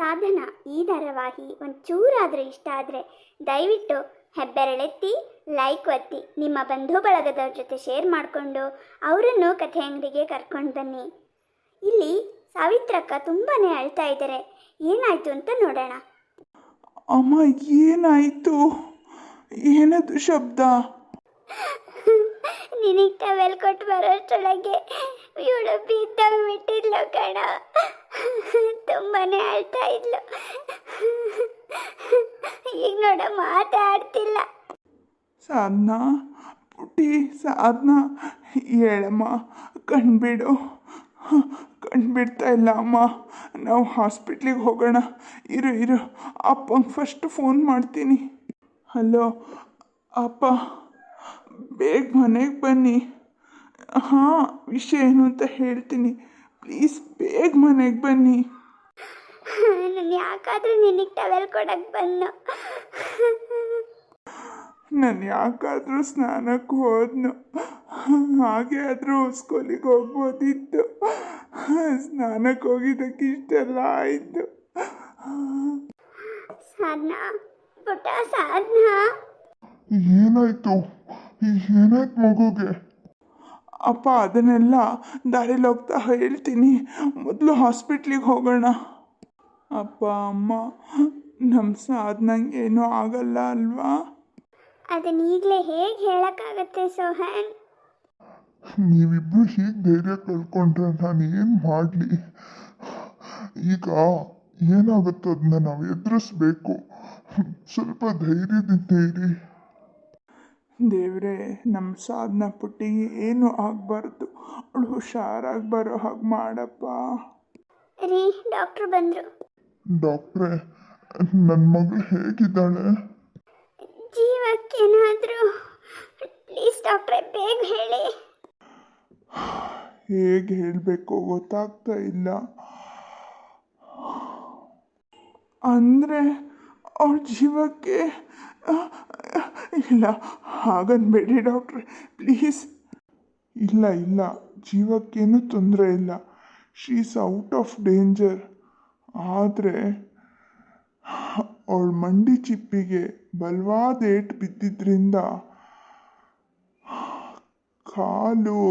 ಸಾಧನ ಈ ಧಾರಾವಾಹಿ ಒಂಚೂರಾದರೂ ಇಷ್ಟ ಆದರೆ ದಯವಿಟ್ಟು ಹೆಬ್ಬೆರಳೆತ್ತಿ ಲೈಕ್ ಒತ್ತಿ ನಿಮ್ಮ ಬಂಧು ಬಳಗದವ್ರ ಜೊತೆ ಶೇರ್ ಮಾಡಿಕೊಂಡು ಅವರನ್ನು ಕಥೆ ಅಂಗಡಿಗೆ ಕರ್ಕೊಂಡು ಬನ್ನಿ. ಇಲ್ಲಿ ಸಾವಿತ್ರಕ್ಕ ತುಂಬಾ ಅಳ್ತಾ ಇದ್ದಾರೆ. ಏನಾಯಿತು ಅಂತ ನೋಡೋಣ. ಅಮ್ಮ, ಏನಾಯಿತು? ಏನದು ಶಬ್ದ? ನಿನಗೆ ಟವೆಲ್ ಕೊಟ್ಟು ಬರೋಷ್ಟರೊಳಗೆ ಇವಳು ಬಿದ್ದೋಗ್ಬಿಟ್ಟಿದ್ಲು ಕಣ. ತುಂಬಾನೇ ಅಳ್ತಾ ಇದ್ಲು. ಈಗ ನೋಡ ಮಾತಾಡ್ತಿಲ್ಲ. ಸಾಧನಾ ಪುಟಿ, ಸಾಧನಾ ಹೇಳಮ್ಮ, ಕಣ್ಬಿಡು. ಕಣ್ಬಿಡ್ತಾ ಇಲ್ಲ ಅಮ್ಮ. ನಾವು ಹಾಸ್ಪಿಟ್ಲಿಗೆ ಹೋಗೋಣ. ಇರು ಅಪ್ಪಂಗೆ ಫಸ್ಟ್ ಫೋನ್ ಮಾಡ್ತೀನಿ. ಹಲೋ ಅಪ್ಪ, ಬೇಗ ಮನೆಗೆ ಬನ್ನಿ. ಹಾಂ, ವಿಷಯ ಏನು ಅಂತ ಹೇಳ್ತೀನಿ. ಪ್ಲೀಸ್ ಬೇಗ ಮನೆಗೆ ಬನ್ನಿ. ನಾನು ಯಾಕಾದ್ರೂ ನಿನಗೆ ಟವೆಲ್ ಕೊಡಕ್ಕೆ ಬಂದು. ನಾನು ಯಾಕಾದರೂ ಸ್ನಾನಕ್ಕೆ ಹೋದ್ನು. ಹಾಗೆ ಆದರೂ ಸ್ಕೂಲಿಗೆ ಹೋಗ್ಬೋದಿತ್ತು. ಸ್ನಾನಕ್ಕೆ ಹೋಗಿದ್ದಕ್ಕೆ ಇಷ್ಟೆಲ್ಲ ಆಯಿತು. ಸಾಧನಾ, ಪುಟ್ಟ ಸಾಧನಾ, ಏನಾಯ್ತು? ಏನಾಯ್ತು ಮಗುಗೆ? ಅಪ್ಪ, ಅದನ್ನೆಲ್ಲ ದಾರಿಲಿ ಹೋಗ್ತಾ ಹೇಳ್ತೀನಿ. ಮೊದಲು ಹಾಸ್ಪಿಟ್ಲಿಗೆ ಹೋಗೋಣ. ಅಪ್ಪ ಅಮ್ಮ, ನಮ್ಮ ಸಾಧನಂಗೆ ಏನೂ ಆಗಲ್ಲ ಅಲ್ವಾ? ಅದನ್ನ ಈಗಲೇ ಹೇಗೆ ಹೇಳೋಕ್ಕಾಗತ್ತೆ ಸೋಹನ್? ನೀವಿಬ್ಬರು ಹೀಗೆ ಧೈರ್ಯ ಕಳ್ಕೊಂಡ್ರೆ ನಾನು ಏನು ಮಾಡಲಿ? ಈಗ ಏನಾಗುತ್ತೋ ಅದನ್ನ ನಾವು ಎದುರಿಸ್ಬೇಕು. ಸ್ವಲ್ಪ ಧೈರ್ಯದಿಂದ ಇರಿ. ದೇವ್ರೆ, ನಮ್ಮ ಸಾಧನ ಪುಟ್ಟಿಗೆ ಏನು ಆಗಬಾರ್ದು. ಅವಳು ಹುಷಾರಾಗಿ ಬರೋ ಹಾಗೆ ಮಾಡಪ್ಪ. ರೀ, ಡಾಕ್ಟ್ರು ಬಂದರು. ಡಾಕ್ಟ್ರೇ, ನನ್ನ ಮಗಳು ಹೇಗಿದ್ದಾಳೆ? ಜೀವಕ್ಕೇನಾದರೂ ಪ್ಲೀಸ್ ಡಾಕ್ಟ್ರೇ, ಬೇಗ ಹೇಳಿ. ಹೇಗೆ ಹೇಳಬೇಕು ಗೊತ್ತಾಗ್ತಾ ಇಲ್ಲ. ಅಂದರೆ ಅವಳ ಜೀವಕ್ಕೆ ಇಲ್ಲ, ಹಾಗನ್ಬೇಡಿ ಡಾಕ್ಟ್ರೆ, ಪ್ಲೀಸ್. ಇಲ್ಲ, ಜೀವಕ್ಕೇನು ತೊಂದರೆ ಇಲ್ಲ. She is out of danger. ಆದರೆ ಅವಳ ಮಂಡಿ ಚಿಪ್ಪಿಗೆ ಬಲವಾದ ಏಟು ಬಿದ್ದಿದ್ದರಿಂದ ಕಾಲು